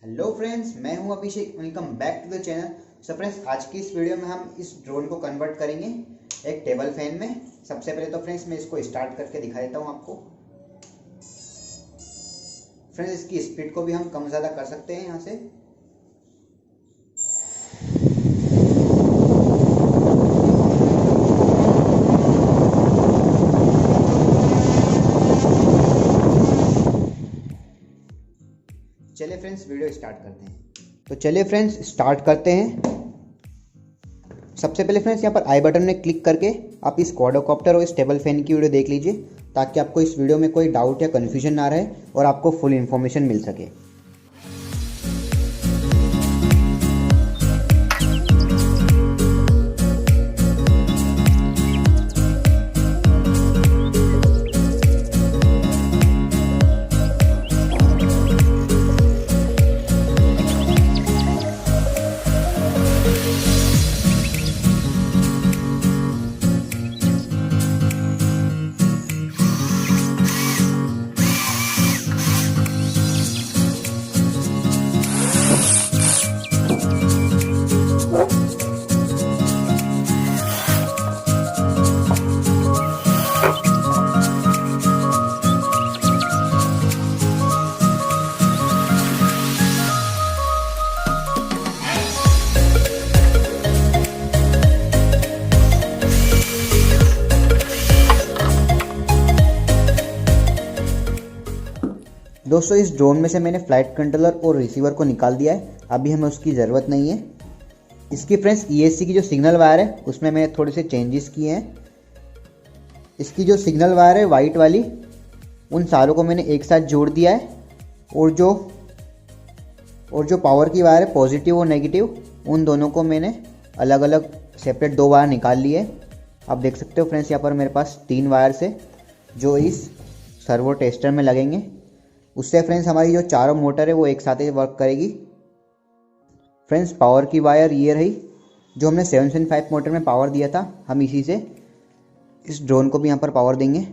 Hello friends, मैं हूं Abhishek. Welcome back to the channel. So friends, आज की इस वीडियो में हम इस ड्रोन को कन्वर्ट करेंगे एक टेबल फैन में। सबसे पहले तो फ्रेंड्स मैं इसको स्टार्ट करके दिखा देता हूं आपको। फ्रेंड्स, इसकी स्पीड को भी हम कम ज़्यादा कर सकते हैं यहाँ से। चलिए फ्रेंड्स, वीडियो स्टार्ट करते हैं। तो चलिए फ्रेंड्स, स्टार्ट करते हैं। सबसे पहले फ्रेंड्स यहाँ पर आई बटन में क्लिक करके आप इस क्वाड्रोकॉप्टर और इस टेबल फैन की वीडियो देख लीजिए, ताकि आपको इस वीडियो में कोई डाउट या कन्फ्यूजन ना रहे और आपको फुल इन्फॉर्मेशन मिल सके। दोस्तों, इस ड्रोन में से मैंने फ्लाइट कंट्रोलर और रिसीवर को निकाल दिया है। अभी हमें उसकी ज़रूरत नहीं है। इसकी फ्रेंड्स ESC की जो सिग्नल वायर है उसमें मैंने थोड़े से चेंजेस किए हैं। इसकी जो सिग्नल वायर है वाइट वाली, उन सारों को मैंने एक साथ जोड़ दिया है। और जो पावर की वायर है पॉजिटिव और नेगेटिव, उन दोनों को मैंने अलग अलग सेपरेट 2 वायर निकाल लिए। आप देख सकते हो फ्रेंड्स, यहाँ पर मेरे पास 3 वायर्स है जो इस सर्वो टेस्टर में लगेंगे। उससे फ्रेंड्स हमारी जो चारों मोटर है वो एक साथ ही वर्क करेगी। फ्रेंड्स, पावर की वायर ये रही जो हमने 775 मोटर में पावर दिया था। हम इसी से इस ड्रोन को भी यहाँ पर पावर देंगे।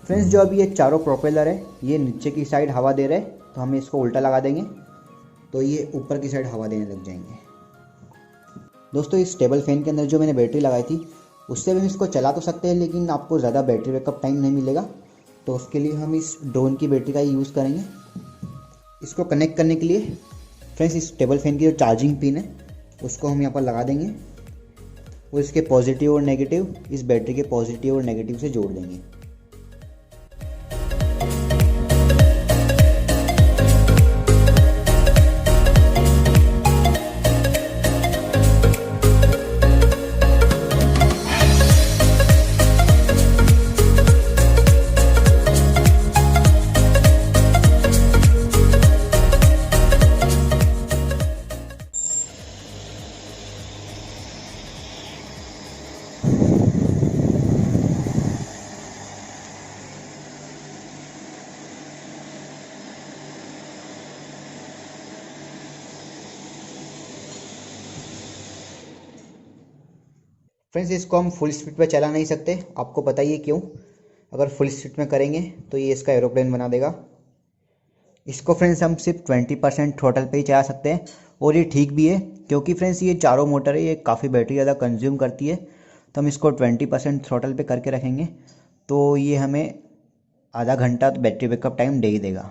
फ्रेंड्स, जो अभी ये चारों प्रोपेलर है ये नीचे की साइड हवा दे रहे हैं, तो हमें इसको उल्टा लगा देंगे तो ये ऊपर की साइड हवा देने लग जाएंगे। दोस्तों, इस टेबल फैन के अंदर जो मैंने बैटरी लगाई थी उससे भी हम इसको चला तो सकते हैं, लेकिन आपको ज़्यादा बैटरी बैकअप टाइम नहीं मिलेगा। तो उसके लिए हम इस ड्रोन की बैटरी का ही यूज़ करेंगे। इसको कनेक्ट करने के लिए फ्रेंड्स इस टेबल फैन की जो चार्जिंग पिन है उसको हम यहाँ पर लगा देंगे और इसके पॉजिटिव और नेगेटिव इस बैटरी के पॉजिटिव और नेगेटिव से जोड़ देंगे। फ्रेंड्स, इसको हम फुल स्पीड पे चला नहीं सकते, आपको पता ही है क्यों। अगर फुल स्पीड में करेंगे तो ये इसका एरोप्लेन बना देगा। इसको फ्रेंड्स हम सिर्फ 20% थ्रोटल पे ही चला सकते हैं, और ये ठीक भी है क्योंकि फ्रेंड्स ये चारों मोटर है, ये काफ़ी बैटरी ज़्यादा कंज्यूम करती है। तो हम इसको 20% थ्रोटल पे करके रखेंगे तो ये हमें आधा घंटा बैटरी बैकअप टाइम दे ही देगा।